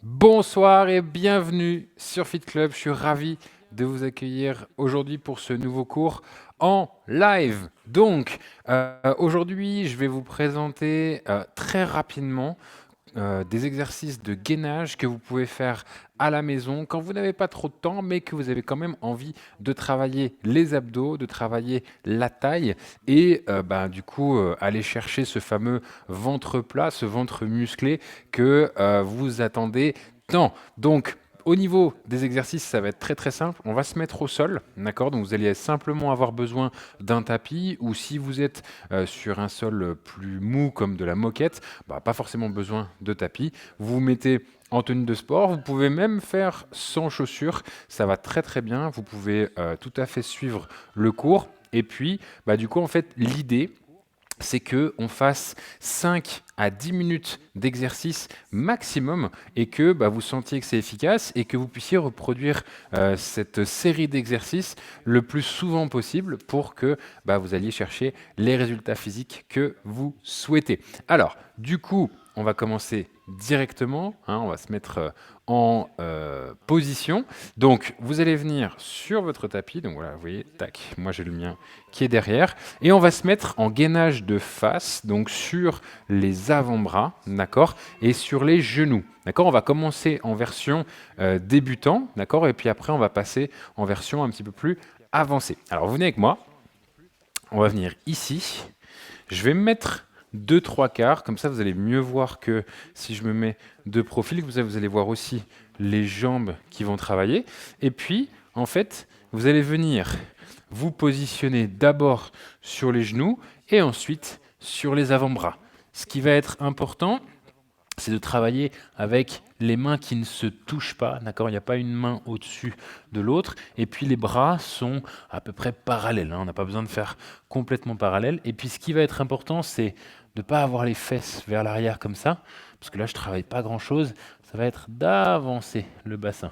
Bonsoir et bienvenue sur Fit Club. Je suis ravi de vous accueillir aujourd'hui pour ce nouveau cours en live. Donc, aujourd'hui, je vais vous présenter très rapidement des exercices de gainage que vous pouvez faire à la maison quand vous n'avez pas trop de temps, mais que vous avez quand même envie de travailler les abdos, de travailler la taille et du coup aller chercher ce fameux ventre plat, ce ventre musclé que vous attendez tant. Donc, au niveau des exercices, ça va être très très simple. On va se mettre au sol, d'accord? Donc vous allez simplement avoir besoin d'un tapis ou si vous êtes sur un sol plus mou comme de la moquette, pas forcément besoin de tapis. Vous vous mettez en tenue de sport, vous pouvez même faire sans chaussures, ça va très très bien. Vous pouvez tout à fait suivre le cours. Et puis, du coup, en fait, l'idée, c'est que on fasse 5 à 10 minutes d'exercice maximum et que vous sentiez que c'est efficace et que vous puissiez reproduire cette série d'exercices le plus souvent possible pour que vous alliez chercher les résultats physiques que vous souhaitez. Alors, du coup, on va commencer directement, hein, on va se mettre en position. Donc, vous allez venir sur votre tapis, donc voilà, vous voyez, tac, moi j'ai le mien qui est derrière, et on va se mettre en gainage de face, donc sur les avant-bras, d'accord, et sur les genoux, d'accord. On va commencer en version débutant, d'accord, et puis après on va passer en version un petit peu plus avancée. Alors, vous venez avec moi, on va venir ici, je vais me mettre deux trois quarts, comme ça vous allez mieux voir que si je me mets de profil, vous allez voir aussi les jambes qui vont travailler. Et puis, en fait, vous allez venir vous positionner d'abord sur les genoux et ensuite sur les avant-bras. Ce qui va être important, c'est de travailler avec les mains qui ne se touchent pas, d'accord? Il n'y a pas une main au-dessus de l'autre. Et puis les bras sont à peu près parallèles, hein. On n'a pas besoin de faire complètement parallèle. Et puis ce qui va être important, c'est de ne pas avoir les fesses vers l'arrière comme ça, parce que là, je ne travaille pas grand-chose. Ça va être d'avancer le bassin.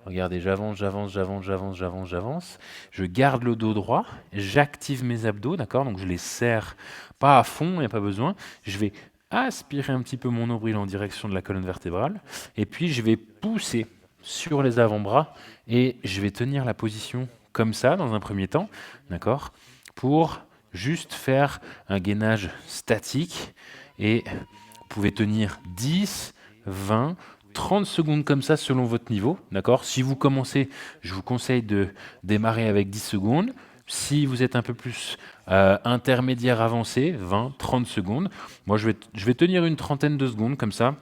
Regardez, j'avance, j'avance, j'avance, j'avance, j'avance, j'avance. Je garde le dos droit, j'active mes abdos, d'accord? Donc je les serre pas à fond, il n'y a pas besoin. Je vais aspirer un petit peu mon nombril en direction de la colonne vertébrale, et puis je vais pousser sur les avant-bras, et je vais tenir la position comme ça dans un premier temps, d'accord, pour juste faire un gainage statique, et vous pouvez tenir 10, 20, 30 secondes comme ça selon votre niveau, d'accord. Si vous commencez, je vous conseille de démarrer avec 10 secondes. Si vous êtes un peu plus intermédiaire avancé, 20, 30 secondes. Moi, je vais tenir une trentaine de secondes comme ça.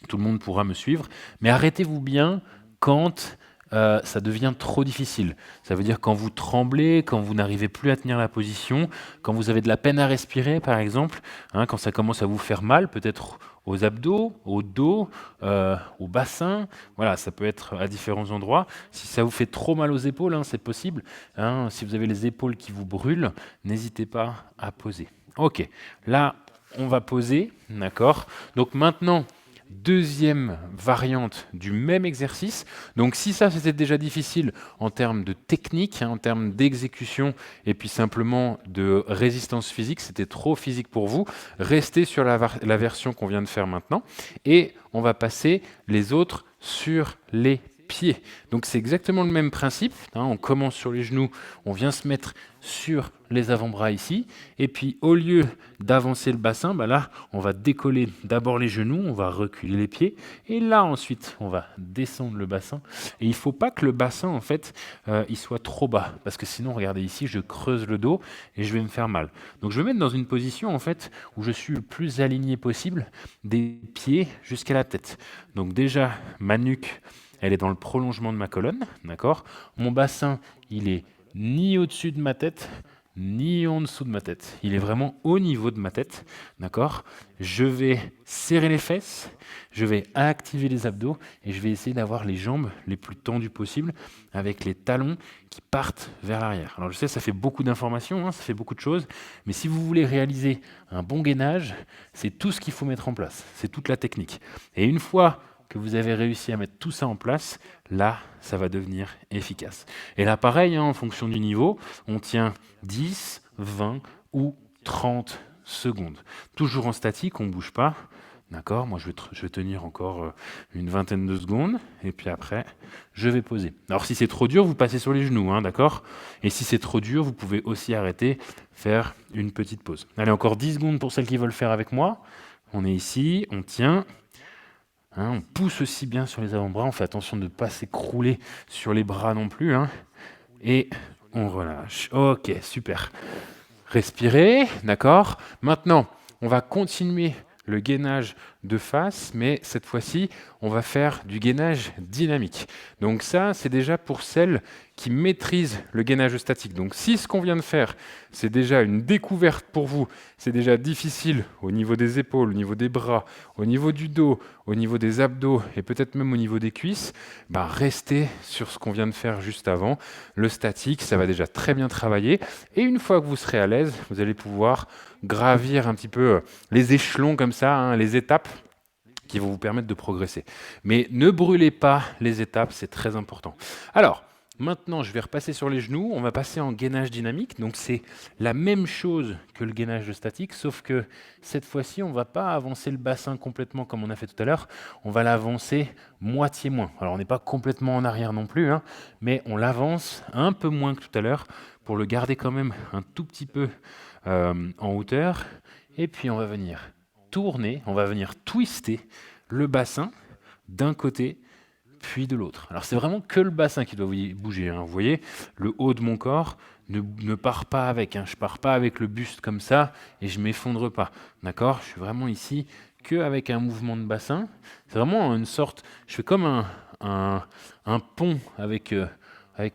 Tout le monde pourra me suivre. Mais arrêtez-vous bien quand ça devient trop difficile. Ça veut dire quand vous tremblez, quand vous n'arrivez plus à tenir la position, quand vous avez de la peine à respirer, par exemple, hein, quand ça commence à vous faire mal, peut-être aux abdos, au dos, au bassin. Voilà, ça peut être à différents endroits. Si ça vous fait trop mal aux épaules, hein, c'est possible, hein. Si vous avez les épaules qui vous brûlent, n'hésitez pas à poser. Ok, là, on va poser, d'accord. Donc maintenant, deuxième variante du même exercice. Donc si ça c'était déjà difficile en termes de technique, hein, en termes d'exécution et puis simplement de résistance physique, c'était trop physique pour vous, restez sur la version qu'on vient de faire maintenant et on va passer les autres sur les pieds. Donc c'est exactement le même principe, hein. On commence sur les genoux, on vient se mettre sur les avant-bras ici, et puis au lieu d'avancer le bassin, là on va décoller d'abord les genoux, on va reculer les pieds, et là ensuite on va descendre le bassin. Et il ne faut pas que le bassin en fait il soit trop bas, parce que sinon regardez ici, je creuse le dos et je vais me faire mal. Donc je vais me mettre dans une position en fait où je suis le plus aligné possible des pieds jusqu'à la tête. Donc déjà ma nuque, elle est dans le prolongement de ma colonne, d'accord. Mon bassin, il est ni au-dessus de ma tête, ni en dessous de ma tête. Il est vraiment au niveau de ma tête, d'accord. Je vais serrer les fesses, je vais activer les abdos et je vais essayer d'avoir les jambes les plus tendues possibles avec les talons qui partent vers l'arrière. Alors je sais, ça fait beaucoup d'informations, hein, ça fait beaucoup de choses, mais si vous voulez réaliser un bon gainage, c'est tout ce qu'il faut mettre en place, c'est toute la technique. Et une fois que vous avez réussi à mettre tout ça en place, là, ça va devenir efficace. Et là, pareil, hein, en fonction du niveau, on tient 10, 20 ou 30 secondes. Toujours en statique, on ne bouge pas. D'accord? Moi, je vais tenir encore une vingtaine de secondes, et puis après, je vais poser. Alors, si c'est trop dur, vous passez sur les genoux, hein, d'accord? Et si c'est trop dur, vous pouvez aussi arrêter, faire une petite pause. Allez, encore 10 secondes pour celles qui veulent faire avec moi. On est ici, on tient. Hein, on pousse aussi bien sur les avant-bras. On fait attention de ne pas s'écrouler sur les bras non plus. Hein, et on relâche. Ok, super. Respirez, d'accord? Maintenant, on va continuer le gainage de face, mais cette fois-ci, on va faire du gainage dynamique. Donc ça, c'est déjà pour celles qui maîtrisent le gainage statique. Donc si ce qu'on vient de faire, c'est déjà une découverte pour vous, c'est déjà difficile au niveau des épaules, au niveau des bras, au niveau du dos, au niveau des abdos et peut-être même au niveau des cuisses, bah restez sur ce qu'on vient de faire juste avant. Le statique, ça va déjà très bien travailler. Et une fois que vous serez à l'aise, vous allez pouvoir gravir un petit peu les échelons comme ça, hein, les étapes qui vont vous permettre de progresser. Mais ne brûlez pas les étapes, c'est très important. Alors, maintenant, je vais repasser sur les genoux. On va passer en gainage dynamique. Donc, c'est la même chose que le gainage statique, sauf que cette fois-ci, on ne va pas avancer le bassin complètement comme on a fait tout à l'heure. On va l'avancer moitié moins. Alors, on n'est pas complètement en arrière non plus, hein, mais on l'avance un peu moins que tout à l'heure pour le garder quand même un tout petit peu en hauteur. Et puis, on va venir tourner, on va venir twister le bassin d'un côté puis de l'autre. Alors c'est vraiment que le bassin qui doit bouger, hein. Vous voyez, le haut de mon corps ne part pas avec, hein. Je ne pars pas avec le buste comme ça et je ne m'effondre pas. D'accord? Je suis vraiment ici qu'avec un mouvement de bassin. C'est vraiment une sorte, je fais comme un pont avec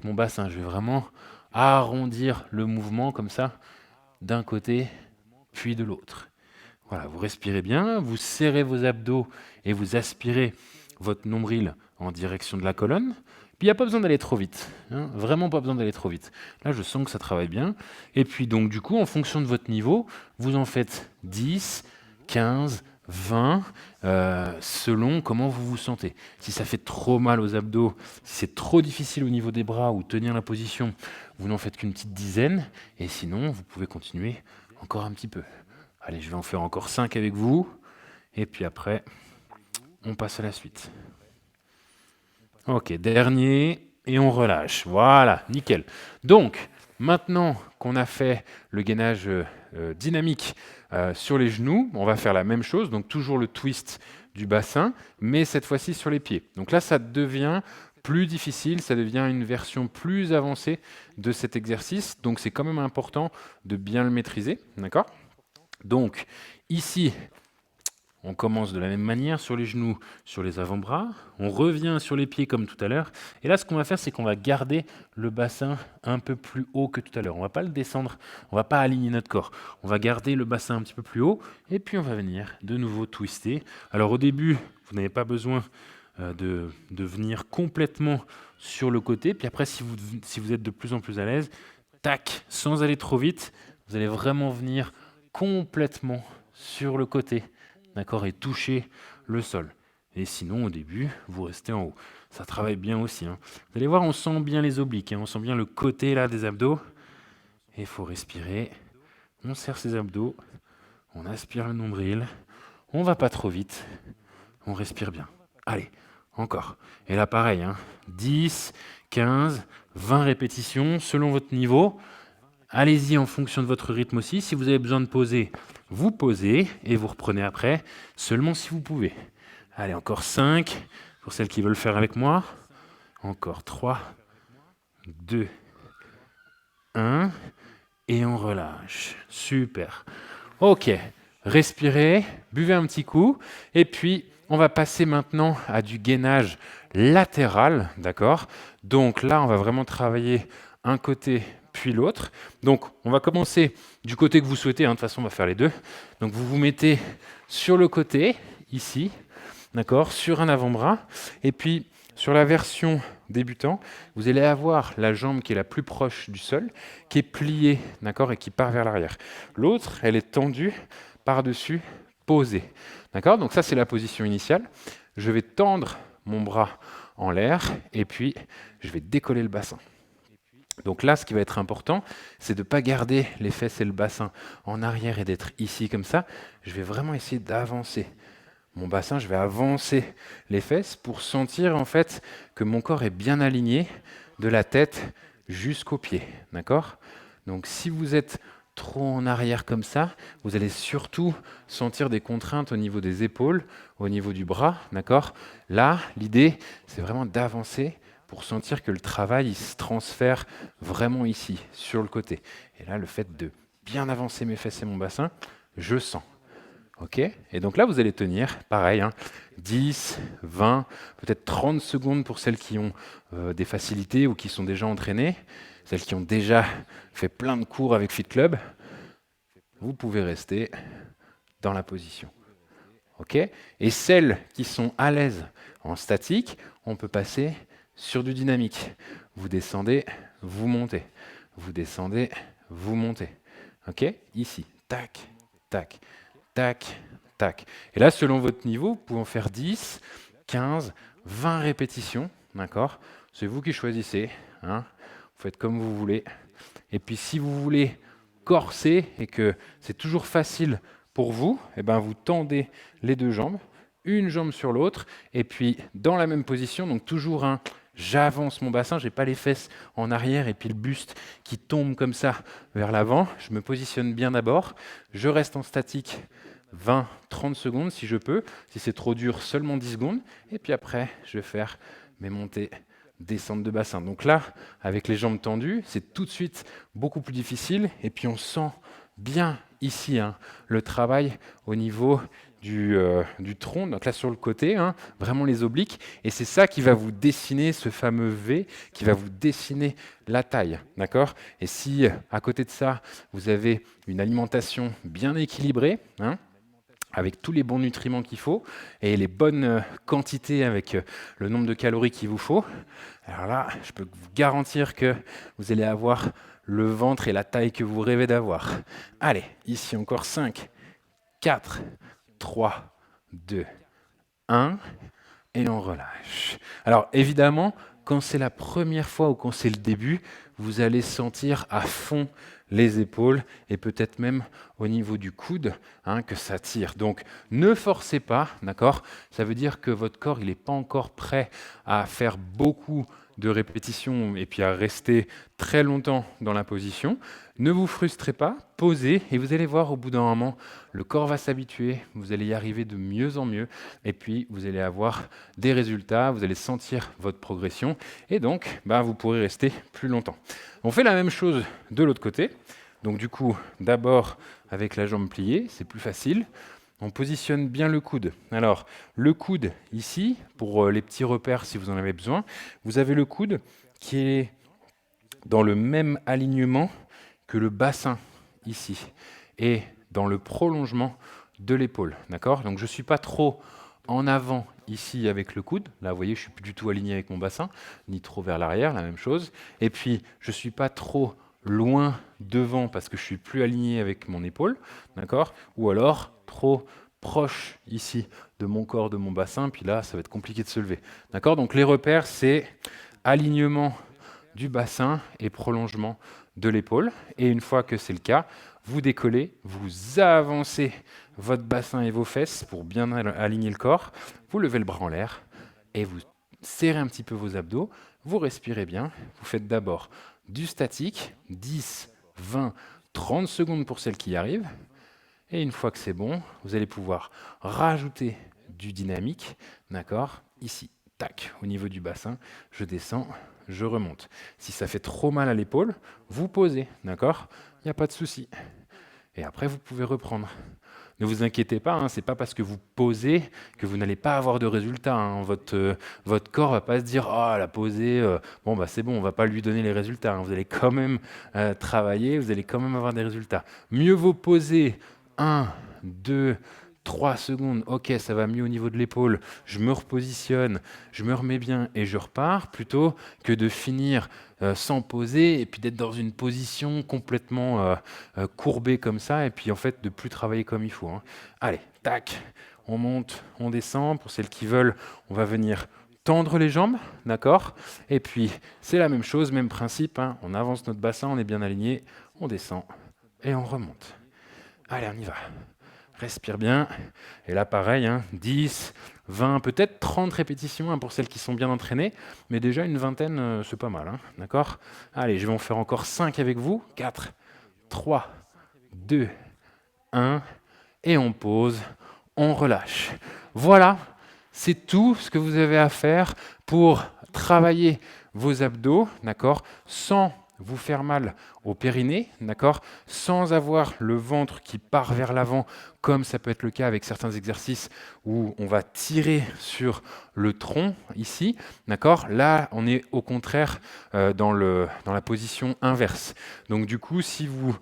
mon bassin. Je vais vraiment arrondir le mouvement comme ça d'un côté puis de l'autre. Voilà, vous respirez bien, vous serrez vos abdos et vous aspirez votre nombril en direction de la colonne. Puis il n'y a pas besoin d'aller trop vite, hein, vraiment pas besoin d'aller trop vite. Là, je sens que ça travaille bien. Et puis donc du coup, en fonction de votre niveau, vous en faites 10, 15, 20, selon comment vous vous sentez. Si ça fait trop mal aux abdos, si c'est trop difficile au niveau des bras ou tenir la position, vous n'en faites qu'une petite dizaine. Et sinon, vous pouvez continuer encore un petit peu. Allez, je vais en faire encore 5 avec vous. Et puis après, on passe à la suite. Ok, dernier. Et on relâche. Voilà, nickel. Donc, maintenant qu'on a fait le gainage dynamique sur les genoux, on va faire la même chose. Donc, toujours le twist du bassin, mais cette fois-ci sur les pieds. Donc là, ça devient plus difficile, ça devient une version plus avancée de cet exercice. Donc, c'est quand même important de bien le maîtriser. D'accord ? Donc, ici, on commence de la même manière sur les genoux, sur les avant-bras. On revient sur les pieds comme tout à l'heure. Et là, ce qu'on va faire, c'est qu'on va garder le bassin un peu plus haut que tout à l'heure. On ne va pas le descendre, on ne va pas aligner notre corps. On va garder le bassin un petit peu plus haut. Et puis, on va venir de nouveau twister. Alors, au début, vous n'avez pas besoin de venir complètement sur le côté. Puis après, si vous êtes de plus en plus à l'aise, tac, sans aller trop vite, vous allez vraiment venir complètement sur le côté, d'accord, et toucher le sol. Et sinon, au début, vous restez en haut. Ça travaille bien aussi, hein. Vous allez voir, on sent bien les obliques, hein, on sent bien le côté là des abdos. Et il faut respirer. On serre ses abdos, on aspire le nombril, on va pas trop vite, on respire bien. Allez, encore. Et là, pareil, hein, 10, 15, 20 répétitions selon votre niveau. Allez-y en fonction de votre rythme aussi. Si vous avez besoin de poser, vous posez et vous reprenez après, seulement si vous pouvez. Allez, encore 5 pour celles qui veulent faire avec moi. Encore 3, 2, 1 et on relâche. Super. Ok, respirez, buvez un petit coup et puis on va passer maintenant à du gainage latéral, d'accord? Donc là, on va vraiment travailler un côté puis l'autre. Donc, on va commencer du côté que vous souhaitez. Hein. De toute façon, on va faire les deux. Donc, vous vous mettez sur le côté, ici, d'accord, sur un avant-bras. Et puis, sur la version débutant, vous allez avoir la jambe qui est la plus proche du sol, qui est pliée, d'accord, et qui part vers l'arrière. L'autre, elle est tendue par-dessus, posée. D'accord? Donc ça, c'est la position initiale. Je vais tendre mon bras en l'air et puis je vais décoller le bassin. Donc là, ce qui va être important, c'est de ne pas garder les fesses et le bassin en arrière et d'être ici comme ça. Je vais vraiment essayer d'avancer mon bassin, je vais avancer les fesses pour sentir en fait que mon corps est bien aligné de la tête jusqu'aux pieds. D'accord? Donc si vous êtes trop en arrière comme ça, vous allez surtout sentir des contraintes au niveau des épaules, au niveau du bras. D'accord? Là, l'idée, c'est vraiment d'avancer pour sentir que le travail il se transfère vraiment ici, sur le côté. Et là, le fait de bien avancer mes fesses et mon bassin, je sens. OK? Et donc là, vous allez tenir, pareil, hein, 10, 20, peut-être 30 secondes pour celles qui ont des facilités ou qui sont déjà entraînées, celles qui ont déjà fait plein de cours avec Fit Club. Vous pouvez rester dans la position. OK? Et celles qui sont à l'aise en statique, on peut passer sur du dynamique. Vous descendez, vous montez. Vous descendez, vous montez. OK? Ici, tac, tac, tac, tac. Et là, selon votre niveau, vous pouvez en faire 10, 15, 20 répétitions. D'accord? C'est vous qui choisissez. Hein? Vous faites comme vous voulez. Et puis, si vous voulez corser et que c'est toujours facile pour vous, eh ben, vous tendez les deux jambes, une jambe sur l'autre, et puis dans la même position, donc toujours un j'avance mon bassin, j'ai pas les fesses en arrière et puis le buste qui tombe comme ça vers l'avant. Je me positionne bien d'abord, je reste en statique 20-30 secondes si je peux. Si c'est trop dur, seulement 10 secondes. Et puis après, je vais faire mes montées, descentes de bassin. Donc là, avec les jambes tendues, c'est tout de suite beaucoup plus difficile. Et puis on sent bien ici hein, le travail au niveau du tronc, donc là sur le côté, hein, vraiment les obliques, et c'est ça qui va vous dessiner ce fameux V, qui va vous dessiner la taille, d'accord? Et si à côté de ça, vous avez une alimentation bien équilibrée, hein, avec tous les bons nutriments qu'il faut, et les bonnes quantités avec le nombre de calories qu'il vous faut, alors là, je peux vous garantir que vous allez avoir le ventre et la taille que vous rêvez d'avoir. Allez, ici encore 5, 4, 3, 2, 1, et on relâche. Alors évidemment, quand c'est la première fois ou quand c'est le début, vous allez sentir à fond les épaules et peut-être même au niveau du coude hein, que ça tire. Donc ne forcez pas, d'accord? Ça veut dire que votre corps il n'est pas encore prêt à faire beaucoup de répétitions et puis à rester très longtemps dans la position. Ne vous frustrez pas, posez et vous allez voir au bout d'un moment, le corps va s'habituer, vous allez y arriver de mieux en mieux et puis vous allez avoir des résultats, vous allez sentir votre progression et donc vous pourrez rester plus longtemps. On fait la même chose de l'autre côté. Donc du coup, d'abord avec la jambe pliée, c'est plus facile. On positionne bien le coude. Alors, le coude ici, pour les petits repères si vous en avez besoin, vous avez le coude qui est dans le même alignement que le bassin ici et dans le prolongement de l'épaule. D'accord? Donc je ne suis pas trop en avant ici avec le coude. Là, vous voyez, je ne suis plus du tout aligné avec mon bassin, ni trop vers l'arrière, la même chose. Et puis, je ne suis pas trop loin devant parce que je suis plus aligné avec mon épaule, d'accord? Ou alors trop proche ici de mon corps, de mon bassin, puis là, ça va être compliqué de se lever, d'accord? Donc les repères, c'est alignement du bassin et prolongement de l'épaule. Et une fois que c'est le cas, vous décollez, vous avancez votre bassin et vos fesses pour bien aligner le corps, vous levez le bras en l'air et vous serrez un petit peu vos abdos, vous respirez bien, vous faites d'abord du statique, 10, 20, 30 secondes pour celles qui y arrivent. Et une fois que c'est bon, vous allez pouvoir rajouter du dynamique, d'accord? Ici, tac, au niveau du bassin, je descends, je remonte. Si ça fait trop mal à l'épaule, vous posez, d'accord? Il n'y a pas de souci. Et après, vous pouvez reprendre. Ne vous inquiétez pas, hein, ce n'est pas parce que vous posez que vous n'allez pas avoir de résultats. Hein. Votre corps ne va pas se dire «Oh, elle a posé, c'est bon, on ne va pas lui donner les résultats». Hein. Vous allez quand même travailler, vous allez quand même avoir des résultats. Mieux vaut poser 1, 2, 3 secondes, ok, ça va mieux au niveau de l'épaule, je me repositionne, je me remets bien et je repars, plutôt que de finir sans poser et puis d'être dans une position complètement courbée comme ça et puis en fait de plus travailler comme il faut. Hein. Allez, tac, on monte, on descend. Pour celles qui veulent, on va venir tendre les jambes, d'accord? Et puis c'est la même chose, même principe, hein. On avance notre bassin, on est bien aligné, on descend et on remonte. Allez, on y va. respire bien. Et là, pareil, hein, 10, 20, peut-être 30 répétitions hein, pour celles qui sont bien entraînées, mais déjà une vingtaine, c'est pas mal, hein, d'accord? Allez, je vais en faire encore 5 avec vous. 4, 3, 2, 1, et on pose, on relâche. Voilà, c'est tout ce que vous avez à faire pour travailler vos abdos, d'accord, sans vous faire mal au périnée, d'accord, sans avoir le ventre qui part vers l'avant, comme ça peut être le cas avec certains exercices où on va tirer sur le tronc ici, d'accord. Là, on est au contraire dans la position inverse. Donc du coup, si vous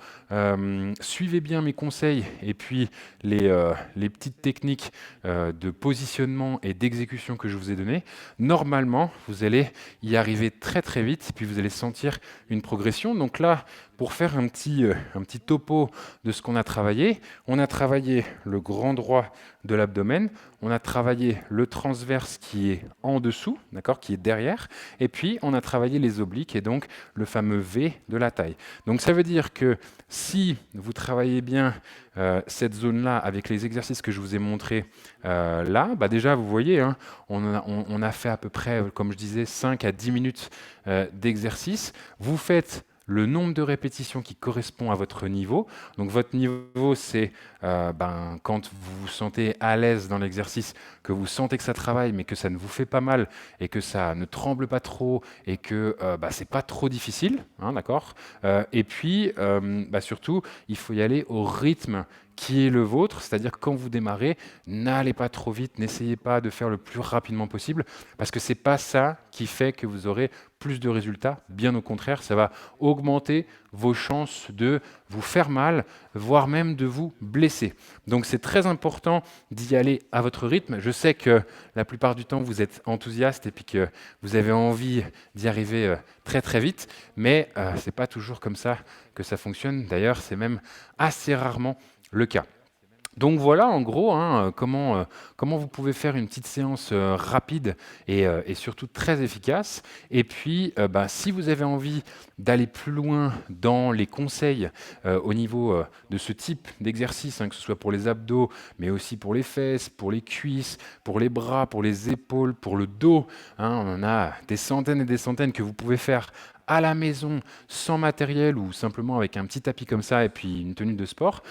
suivez bien mes conseils et puis les petites techniques de positionnement et d'exécution que je vous ai données, normalement, vous allez y arriver très très vite, puis vous allez sentir une progression. Donc là, pour faire un petit topo de ce qu'on a travaillé, on a travaillé le grand droit de l'abdomen, on a travaillé le transverse qui est en dessous, d'accord, qui est derrière, et puis on a travaillé les obliques et donc le fameux V de la taille. Donc ça veut dire que si vous travaillez bien cette zone-là avec les exercices que je vous ai montrés là, bah déjà vous voyez, hein, on a fait à peu près, comme je disais, 5 à 10 minutes d'exercice. Vous faites le nombre de répétitions qui correspond à votre niveau. Donc votre niveau, c'est quand vous vous sentez à l'aise dans l'exercice, que vous sentez que ça travaille, mais que ça ne vous fait pas mal et que ça ne tremble pas trop et que c'est pas trop difficile, hein, d'accord. Et puis surtout, il faut y aller au rythme qui est le vôtre, c'est-à-dire quand vous démarrez, n'allez pas trop vite, n'essayez pas de faire le plus rapidement possible, parce que c'est pas ça qui fait que vous aurez plus de résultats. Bien au contraire, ça va augmenter vos chances de vous faire mal, voire même de vous blesser. Donc c'est très important d'y aller à votre rythme. Je sais que la plupart du temps, vous êtes enthousiaste et puis que vous avez envie d'y arriver très très vite, mais c'est pas toujours comme ça que ça fonctionne. D'ailleurs, c'est même assez rarement le cas. Donc voilà en gros hein, comment vous pouvez faire une petite séance rapide et surtout très efficace. Et puis si vous avez envie d'aller plus loin dans les conseils au niveau de ce type d'exercice, hein, que ce soit pour les abdos, mais aussi pour les fesses, pour les cuisses, pour les bras, pour les épaules, pour le dos, hein, on en a des centaines et des centaines que vous pouvez faire à la maison, sans matériel ou simplement avec un petit tapis comme ça et puis une tenue de sport,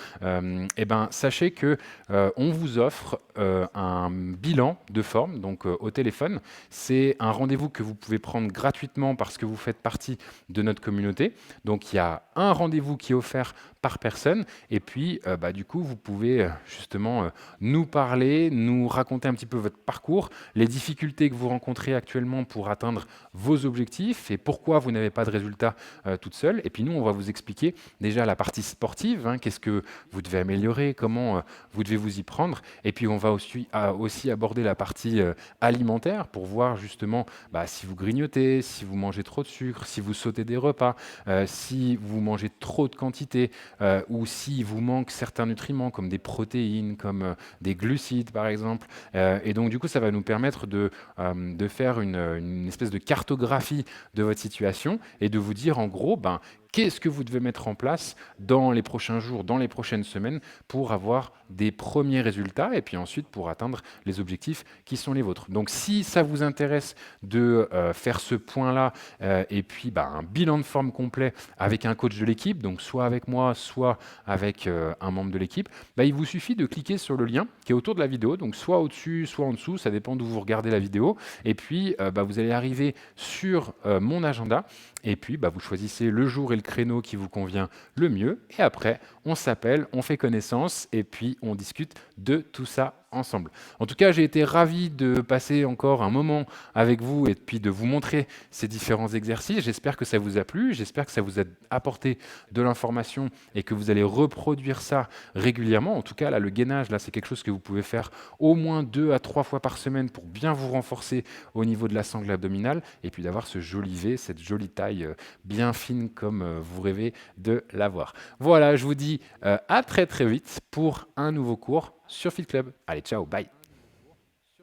sachez que on vous offre un bilan de forme donc au téléphone. C'est un rendez-vous que vous pouvez prendre gratuitement parce que vous faites partie de notre communauté. Donc il y a un rendez-vous qui est offert par personne et puis du coup vous pouvez justement nous parler, nous raconter un petit peu votre parcours, les difficultés que vous rencontrez actuellement pour atteindre vos objectifs et pourquoi vous n'avez pas de résultats toute seule. Et puis nous, on va vous expliquer déjà la partie sportive, hein, qu'est-ce que vous devez améliorer, comment vous devez vous y prendre. Et puis on va aussi aborder la partie alimentaire pour voir justement si vous grignotez, si vous mangez trop de sucre, si vous sautez des repas, si vous mangez trop de quantité ou si vous manque certains nutriments comme des protéines, comme des glucides par exemple. Et donc du coup, ça va nous permettre de faire une espèce de cartographie de votre situation et de vous dire en gros, qu'est-ce que vous devez mettre en place dans les prochains jours, dans les prochaines semaines pour avoir des premiers résultats et puis ensuite pour atteindre les objectifs qui sont les vôtres. Donc si ça vous intéresse de faire ce point-là et puis un bilan de forme complet avec un coach de l'équipe, donc soit avec moi, soit avec un membre de l'équipe, il vous suffit de cliquer sur le lien qui est autour de la vidéo, donc soit au-dessus, soit en dessous, ça dépend d'où vous regardez la vidéo, et puis vous allez arriver sur mon agenda, et puis vous choisissez le jour et le créneau qui vous convient le mieux, et après on s'appelle, on fait connaissance, et puis on discute de tout ça ensemble. En tout cas, j'ai été ravi de passer encore un moment avec vous et puis de vous montrer ces différents exercices. J'espère que ça vous a plu, j'espère que ça vous a apporté de l'information et que vous allez reproduire ça régulièrement. En tout cas, là, le gainage, là, c'est quelque chose que vous pouvez faire au moins 2 à 3 fois par semaine pour bien vous renforcer au niveau de la sangle abdominale et puis d'avoir ce joli V, cette jolie taille bien fine comme vous rêvez de l'avoir. Voilà, je vous dis à très très vite pour un nouveau cours sur Fit Club. Allez, ciao, bye.